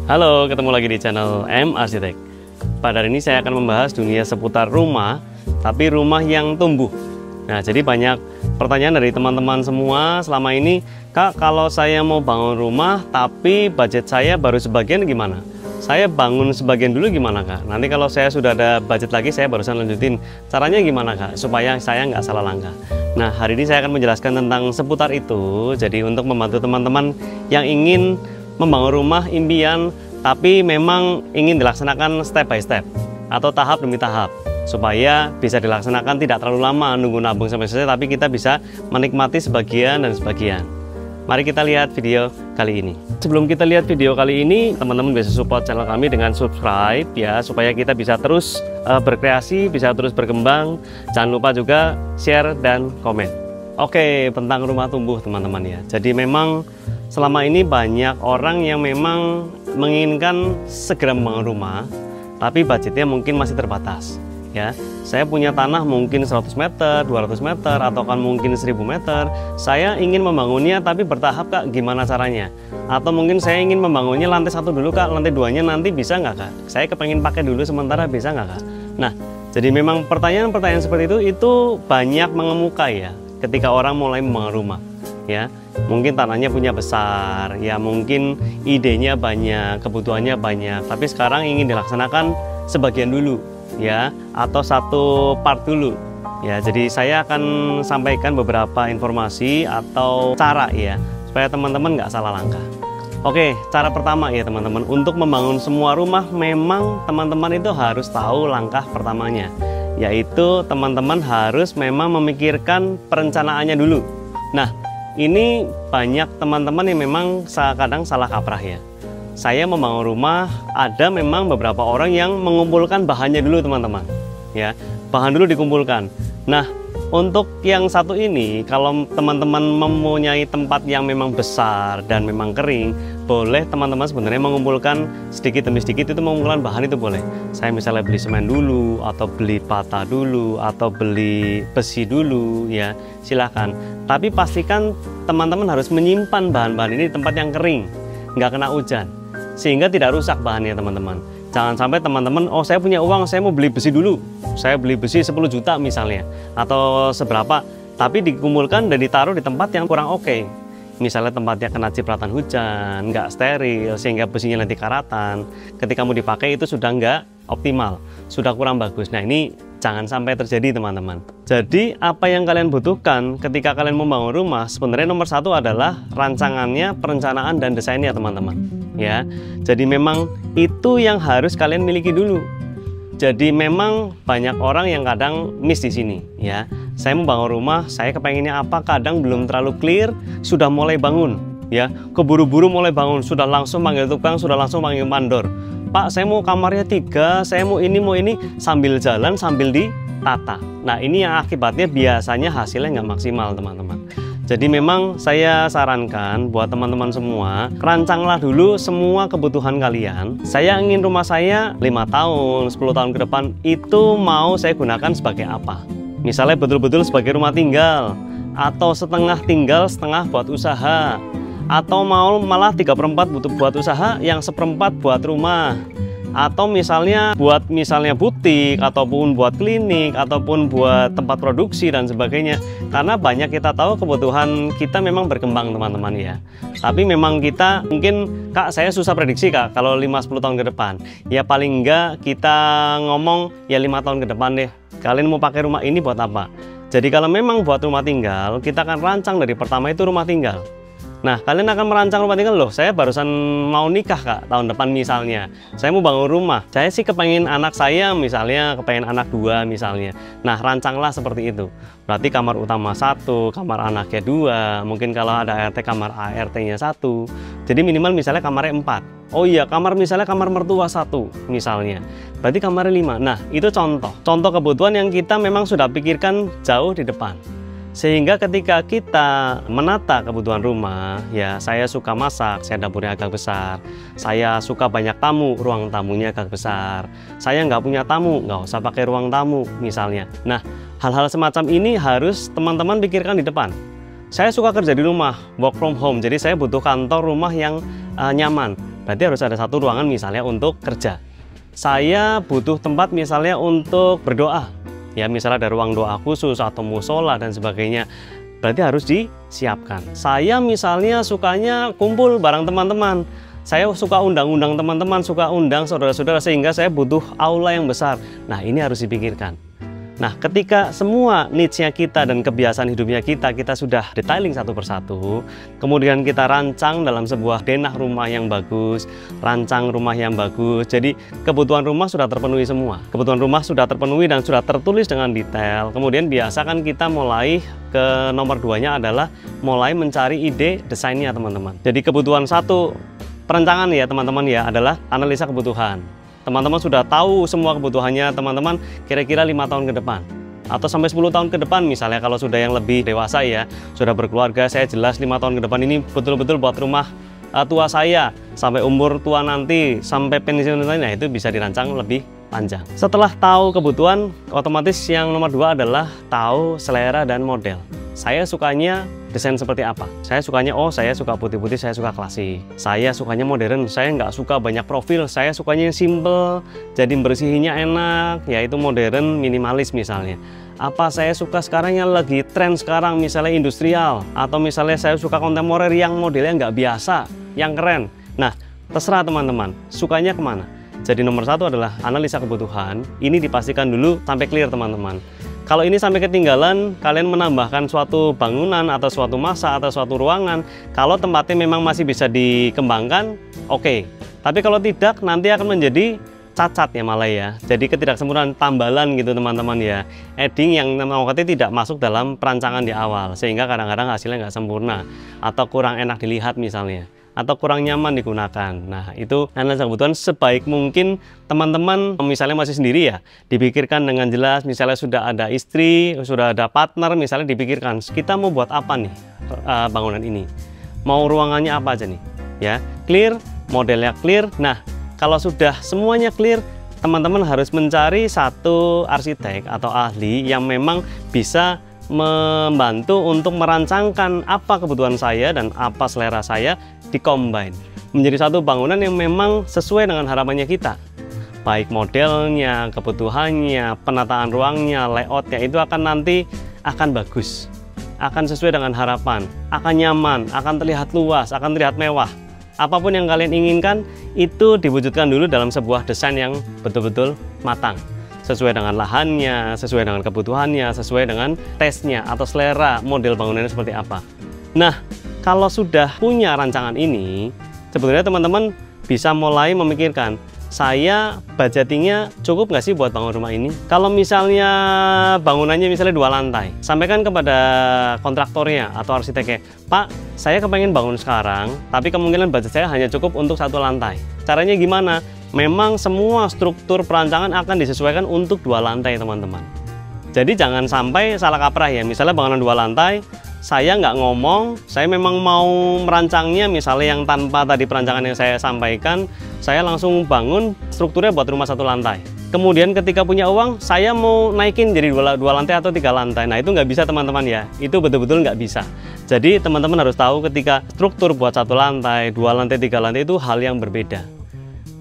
Halo, ketemu lagi di channel M Arsitek. Pada hari ini saya akan membahas dunia seputar rumah, tapi rumah yang tumbuh. Nah, jadi banyak pertanyaan dari teman-teman semua selama ini, Kak, kalau saya mau bangun rumah, tapi budget saya baru sebagian gimana? Saya bangun sebagian dulu gimana, Kak? Nanti kalau saya sudah ada budget lagi, saya barusan lanjutin. Caranya gimana, Kak? Supaya saya nggak salah langkah. Nah, hari ini saya akan menjelaskan tentang seputar itu. Jadi untuk membantu teman-teman yang ingin membangun rumah impian, tapi memang ingin dilaksanakan step by step atau tahap demi tahap, supaya bisa dilaksanakan tidak terlalu lama nunggu nabung sampai selesai, tapi kita bisa menikmati sebagian dan sebagian. Mari kita lihat video kali ini. Sebelum kita lihat video kali ini, teman-teman bisa support channel kami dengan subscribe ya, supaya kita bisa terus berkreasi, bisa terus berkembang. Jangan lupa juga share dan komen. Oke, tentang rumah tumbuh teman-teman ya. Jadi memang selama ini banyak orang yang memang menginginkan segera membangun rumah, tapi budgetnya mungkin masih terbatas ya. Saya punya tanah mungkin 100 meter, 200 meter, atau kan mungkin 1000 meter. Saya ingin membangunnya tapi bertahap, Kak, gimana caranya? Atau mungkin saya ingin membangunnya lantai 1 dulu, Kak, lantai 2-nya nanti bisa nggak, Kak? Saya kepengen pakai dulu sementara, bisa nggak, Kak? Nah, jadi memang pertanyaan-pertanyaan seperti itu banyak mengemuka ya ketika orang mulai membangun rumah ya. Mungkin tanahnya punya besar ya, mungkin idenya banyak, kebutuhannya banyak, tapi sekarang ingin dilaksanakan sebagian dulu ya, atau satu part dulu ya. Jadi saya akan sampaikan beberapa informasi atau cara ya, supaya teman-teman nggak salah langkah. Oke, cara pertama ya teman-teman, untuk membangun semua rumah memang teman-teman itu harus tahu langkah pertamanya, yaitu teman-teman harus memang memikirkan perencanaannya dulu. Nah, ini banyak teman-teman yang memang kadang salah kaprah ya. Saya membangun rumah, ada memang beberapa orang yang mengumpulkan bahannya dulu teman-teman ya. Bahan dulu dikumpulkan. Nah, untuk yang satu ini, kalau teman-teman mempunyai tempat yang memang besar dan memang kering, boleh teman-teman sebenarnya mengumpulkan sedikit demi sedikit, itu mengumpulkan bahan itu boleh. Saya misalnya beli semen dulu, atau beli bata dulu, atau beli besi dulu ya, silahkan. Tapi pastikan teman-teman harus menyimpan bahan-bahan ini di tempat yang kering, nggak kena hujan, sehingga tidak rusak bahannya teman-teman. Jangan sampai teman-teman, oh saya punya uang, saya mau beli besi dulu, saya beli besi 10 juta misalnya, atau seberapa, tapi dikumpulkan dan ditaruh di tempat yang kurang oke. Misalnya tempatnya kena cipratan hujan, nggak steril, sehingga besinya nanti karatan. Ketika mau dipakai itu sudah nggak optimal, sudah kurang bagus. Nah, ini jangan sampai terjadi teman-teman. Jadi apa yang kalian butuhkan ketika kalian membangun rumah, sebenarnya nomor satu adalah rancangannya, perencanaan dan desainnya teman-teman ya. Jadi memang itu yang harus kalian miliki dulu. Jadi memang banyak orang yang kadang miss di sini ya. Saya membangun rumah, saya kepengennya apa, kadang belum terlalu clear, sudah mulai bangun ya, keburu-buru mulai bangun, sudah langsung panggil tukang, sudah langsung panggil mandor. Pak, saya mau kamarnya 3, saya mau ini, sambil jalan, sambil ditata. Nah, ini yang akibatnya biasanya hasilnya nggak maksimal, teman-teman. Jadi memang saya sarankan buat teman-teman semua, rancanglah dulu semua kebutuhan kalian. Saya ingin rumah saya 5 tahun, 10 tahun ke depan, itu mau saya gunakan sebagai apa? Misalnya betul-betul sebagai rumah tinggal, atau setengah tinggal, setengah buat usaha, atau mau malah 3/4 buat usaha, yang 1/4 buat rumah, atau misalnya buat butik, ataupun buat klinik, ataupun buat tempat produksi dan sebagainya. Karena banyak kita tahu kebutuhan kita memang berkembang teman-teman ya. Tapi memang kita mungkin, Kak, saya susah prediksi, Kak, kalau 5-10 tahun ke depan. Ya paling enggak kita ngomong ya 5 tahun ke depan deh, kalian mau pakai rumah ini buat apa. Jadi kalau memang buat rumah tinggal, kita akan rancang dari pertama itu rumah tinggal. Nah, kalian akan merancang rumah tinggal, loh saya barusan mau nikah, Kak, tahun depan misalnya. Saya mau bangun rumah, saya sih kepengen anak saya misalnya, kepengen anak 2 misalnya. Nah, rancanglah seperti itu. Berarti kamar utama 1, kamar anaknya 2, mungkin kalau ada ART kamar ART-nya 1. Jadi minimal misalnya kamarnya 4. Oh iya, misalnya kamar mertua 1 misalnya. Berarti kamarnya 5. Nah, itu contoh kebutuhan yang kita memang sudah pikirkan jauh di depan. Sehingga ketika kita menata kebutuhan rumah, ya saya suka masak, saya dapurnya agak besar. Saya suka banyak tamu, ruang tamunya agak besar. Saya nggak punya tamu, nggak usah pakai ruang tamu misalnya. Nah, hal-hal semacam ini harus teman-teman pikirkan di depan. Saya suka kerja di rumah, work from home, jadi saya butuh kantor rumah yang nyaman. berarti harus ada satu ruangan misalnya untuk kerja. Saya butuh tempat misalnya untuk berdoa, ya misalnya ada ruang doa khusus atau musola dan sebagainya, berarti harus disiapkan. Saya misalnya sukanya kumpul bareng teman-teman, saya suka undang-undang teman-teman, suka undang saudara-saudara, sehingga saya butuh aula yang besar. Nah, ini harus dipikirkan. Nah, ketika semua needs-nya kita dan kebiasaan hidupnya kita sudah detailing satu persatu, kemudian kita rancang dalam sebuah denah rumah yang bagus, rancang rumah yang bagus, jadi kebutuhan rumah sudah terpenuhi semua. Kebutuhan rumah sudah terpenuhi dan sudah tertulis dengan detail. Kemudian biasakan kita mulai ke nomor 2-nya adalah mulai mencari ide desainnya, teman-teman. Jadi kebutuhan satu perencangan ya, teman-teman ya, adalah analisa kebutuhan. Teman-teman sudah tahu semua kebutuhannya teman-teman kira-kira 5 tahun ke depan atau sampai 10 tahun ke depan, misalnya kalau sudah yang lebih dewasa ya, sudah berkeluarga, saya jelas 5 tahun ke depan ini betul-betul buat rumah tua saya sampai umur tua nanti, sampai pensiun nanti. Nah, itu bisa dirancang lebih panjang. Setelah tahu kebutuhan, otomatis yang nomor 2 adalah tahu selera dan model. Saya sukanya desain seperti apa? Saya sukanya, saya suka putih-putih, saya suka klasik. Saya sukanya modern, saya nggak suka banyak profil, saya sukanya yang simple, jadi bersihinnya enak, yaitu modern, minimalis misalnya. Apa saya suka sekarang yang lagi tren sekarang, misalnya industrial, atau misalnya saya suka kontemporer yang modelnya nggak biasa, yang keren. Nah, terserah teman-teman, sukanya kemana? Jadi nomor 1 adalah analisa kebutuhan, ini dipastikan dulu sampai clear teman-teman. Kalau ini sampai ketinggalan, kalian menambahkan suatu bangunan atau suatu masa atau suatu ruangan, kalau tempatnya memang masih bisa dikembangkan, oke. Tapi kalau tidak, nanti akan menjadi cacat ya malah ya. Jadi ketidaksempurnaan tambalan gitu teman-teman ya. Adding yang namanya tidak masuk dalam perancangan di awal, sehingga kadang-kadang hasilnya nggak sempurna atau kurang enak dilihat misalnya, atau kurang nyaman digunakan. Nah, itu analisa kebutuhan sebaik mungkin teman-teman misalnya masih sendiri ya, dipikirkan dengan jelas. Misalnya sudah ada istri, sudah ada partner, misalnya dipikirkan kita mau buat apa nih bangunan ini, mau ruangannya apa aja nih ya, clear, modelnya clear. Nah, kalau sudah semuanya clear, teman-teman harus mencari satu arsitek atau ahli yang memang bisa membantu untuk merancangkan apa kebutuhan saya dan apa selera saya, dikombine menjadi satu bangunan yang memang sesuai dengan harapannya kita. Baik modelnya, kebutuhannya, penataan ruangnya, layoutnya, itu akan nanti akan bagus, akan sesuai dengan harapan, akan nyaman, akan terlihat luas, akan terlihat mewah. Apapun yang kalian inginkan itu diwujudkan dulu dalam sebuah desain yang betul-betul matang, sesuai dengan lahannya, sesuai dengan kebutuhannya, sesuai dengan tesnya atau selera model bangunannya seperti apa. Nah, kalau sudah punya rancangan ini, sebenarnya teman-teman bisa mulai memikirkan, saya budgetingnya cukup nggak sih buat bangun rumah ini? Kalau misalnya bangunannya misalnya 2 lantai, sampaikan kepada kontraktornya atau arsiteknya, Pak, saya kepengen bangun sekarang, tapi kemungkinan budget saya hanya cukup untuk 1 lantai. Caranya gimana? Memang semua struktur perancangan akan disesuaikan untuk 2 lantai teman-teman. Jadi jangan sampai salah kaprah ya, misalnya bangunan 2 lantai, saya nggak ngomong, saya memang mau merancangnya misalnya yang tanpa tadi perancangan yang saya sampaikan, saya langsung bangun strukturnya buat rumah 1 lantai. Kemudian ketika punya uang, saya mau naikin jadi 2 lantai atau 3 lantai. Nah, itu nggak bisa teman-teman ya, itu betul-betul nggak bisa. Jadi teman-teman harus tahu ketika struktur buat 1 lantai, 2 lantai, 3 lantai itu hal yang berbeda.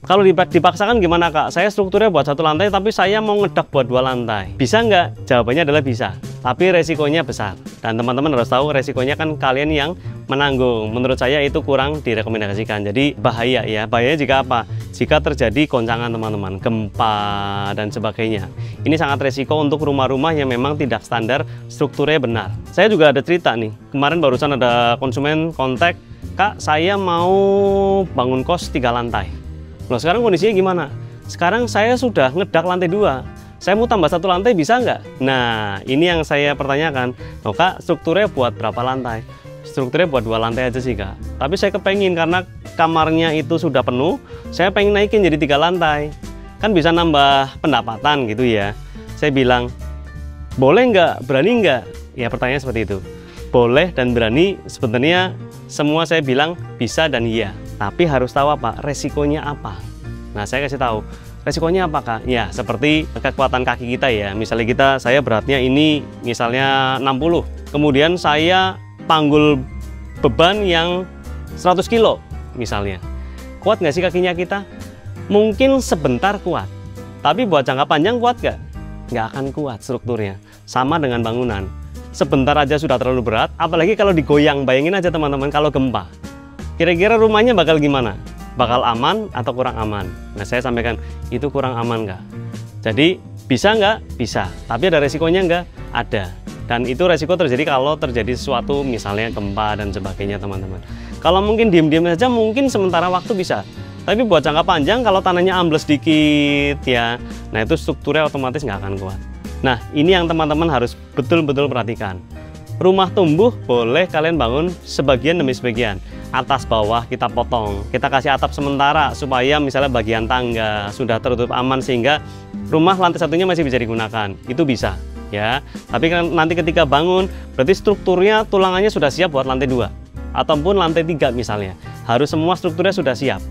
Kalau dipaksakan gimana Kak? Saya strukturnya buat 1 lantai tapi saya mau ngedak buat 2 lantai. Bisa nggak? Jawabannya adalah bisa. Tapi resikonya besar. Dan teman-teman harus tahu resikonya kan kalian yang menanggung. Menurut saya itu kurang direkomendasikan. Jadi bahaya ya. Bahayanya jika apa? Jika terjadi goncangan teman-teman, gempa dan sebagainya. Ini sangat resiko untuk rumah-rumah yang memang tidak standar, strukturnya benar. Saya juga ada cerita nih. Kemarin barusan ada konsumen kontak, Kak saya mau bangun kos 3 lantai. Loh, sekarang kondisinya gimana? Sekarang saya sudah ngedak lantai 2. Saya mau tambah 1 lantai bisa nggak? Nah, ini yang saya pertanyakan. Loh Kak, strukturnya buat berapa lantai? Strukturnya buat 2 lantai aja sih Kak. Tapi saya kepengin karena kamarnya itu sudah penuh, saya pengen naikin jadi 3 lantai. Kan bisa nambah pendapatan gitu ya. Saya bilang, boleh nggak? Berani nggak? Ya pertanyaannya seperti itu. Boleh dan berani sebenarnya semua saya bilang bisa dan iya. Tapi harus tahu apa? Resikonya apa? Nah, saya kasih tahu. Resikonya apa Kak? Ya, seperti kekuatan kaki kita ya. Misalnya saya beratnya ini misalnya 60. Kemudian saya panggul beban yang 100 kilo misalnya. Kuat nggak sih kakinya kita? Mungkin sebentar kuat, tapi buat jangka panjang kuat nggak? Nggak akan kuat strukturnya. Sama dengan bangunan. Sebentar aja sudah terlalu berat, apalagi kalau digoyang. Bayangin aja teman-teman kalau gempa. Kira-kira rumahnya bakal gimana? Bakal aman atau kurang aman? Nah, saya sampaikan, itu kurang aman nggak? Jadi, bisa nggak? Bisa. Tapi ada resikonya nggak? Ada. Dan itu resiko terjadi kalau terjadi sesuatu, misalnya gempa dan sebagainya, teman-teman. Kalau mungkin diam-diam saja, mungkin sementara waktu bisa. Tapi buat jangka panjang, kalau tanahnya ambles dikit, ya, nah itu strukturnya otomatis nggak akan kuat. Nah, ini yang teman-teman harus betul-betul perhatikan. Rumah tumbuh boleh kalian bangun sebagian demi sebagian. Atas bawah kita potong, kita kasih atap sementara supaya misalnya bagian tangga sudah tertutup aman sehingga rumah lantai satunya masih bisa digunakan. Itu bisa, ya. Tapi kan nanti ketika bangun, berarti strukturnya, tulangannya sudah siap buat lantai 2 ataupun lantai 3 misalnya. Harus semua strukturnya sudah siap.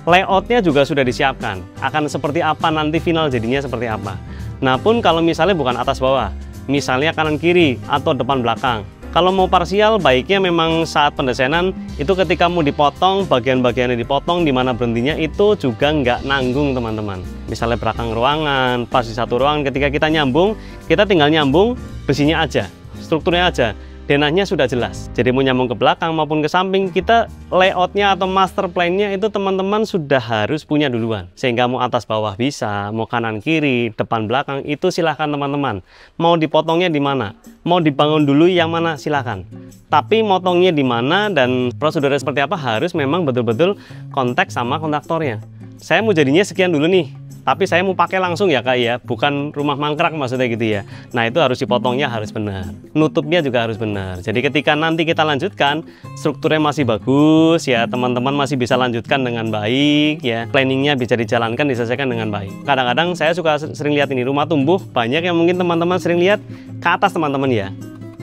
Layoutnya juga sudah disiapkan. Akan seperti apa nanti final jadinya seperti apa. Nah pun kalau misalnya bukan atas bawah, misalnya kanan kiri atau depan belakang. Kalau mau parsial, baiknya memang saat pendesainan itu ketika mau dipotong, bagian-bagiannya dipotong, di mana berhentinya itu juga nggak nanggung teman-teman. Misalnya belakang ruangan, pas di satu ruangan, ketika kita nyambung, kita tinggal nyambung besinya aja, strukturnya aja. Denahnya sudah jelas, jadi mau nyambung ke belakang maupun ke samping, kita layoutnya atau master plan-nya itu teman-teman sudah harus punya duluan. Sehingga mau atas bawah bisa, mau kanan kiri, depan belakang, itu silahkan teman-teman. Mau dipotongnya di mana, mau dibangun dulu yang mana, silahkan. Tapi motongnya di mana dan prosedurnya seperti apa harus memang betul-betul kontak sama kontraktornya. Saya mau jadinya sekian dulu nih, tapi saya mau pakai langsung ya Kak ya, bukan rumah mangkrak maksudnya gitu ya. Nah itu harus dipotongnya harus benar, nutupnya juga harus benar. Jadi ketika nanti kita lanjutkan, strukturnya masih bagus ya, teman-teman masih bisa lanjutkan dengan baik ya, planningnya bisa dijalankan, diselesaikan dengan baik. Kadang-kadang saya suka sering lihat ini rumah tumbuh, banyak yang mungkin teman-teman sering lihat ke atas teman-teman ya.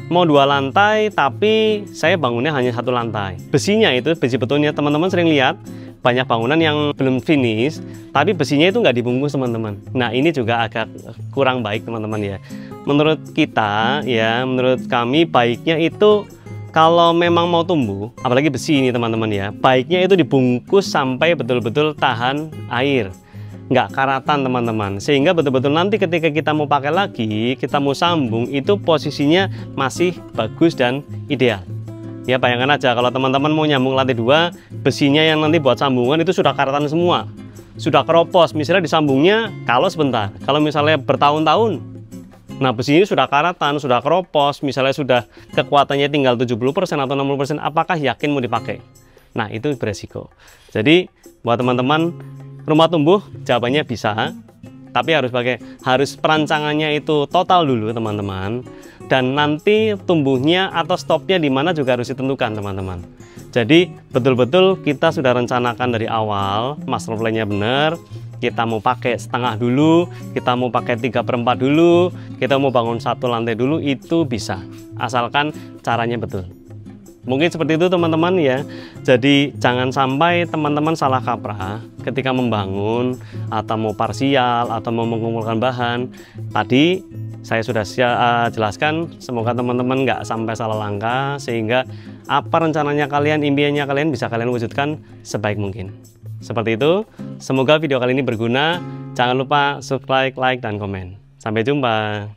Mau 2 lantai, tapi saya bangunnya hanya 1 lantai. Besinya itu, besi betonnya teman-teman sering lihat, banyak bangunan yang belum finish, tapi besinya itu nggak dibungkus teman-teman. Nah ini juga agak kurang baik teman-teman ya. Menurut kita ya, menurut kami baiknya itu kalau memang mau tumbuh, apalagi besi ini teman-teman ya, baiknya itu dibungkus sampai betul-betul tahan air, nggak karatan teman-teman, sehingga betul-betul nanti ketika kita mau pakai lagi, kita mau sambung, itu posisinya masih bagus dan ideal. Ya bayangkan aja kalau teman-teman mau nyambung lantai 2, besinya yang nanti buat sambungan itu sudah karatan semua, sudah keropos, misalnya disambungnya kalau sebentar, kalau misalnya bertahun-tahun, nah besinya sudah karatan, sudah keropos, misalnya sudah kekuatannya tinggal 70% atau 60%, apakah yakin mau dipakai? Nah itu beresiko. Jadi buat teman-teman rumah tumbuh, jawabannya bisa, tapi harus perancangannya itu total dulu teman-teman. Dan nanti tumbuhnya atau stopnya di mana juga harus ditentukan teman-teman. Jadi betul-betul kita sudah rencanakan dari awal, master plan-nya benar. Kita mau pakai setengah dulu, kita mau pakai 3/4 dulu, kita mau bangun 1 lantai dulu, itu bisa. Asalkan caranya betul. Mungkin seperti itu teman-teman ya. Jadi jangan sampai teman-teman salah kaprah ketika membangun atau mau parsial atau mau mengumpulkan bahan. Tadi saya sudah jelaskan, semoga teman-teman nggak sampai salah langkah sehingga apa rencananya kalian, impiannya kalian bisa kalian wujudkan sebaik mungkin. Seperti itu, semoga video kali ini berguna. Jangan lupa subscribe, like, dan komen. Sampai jumpa.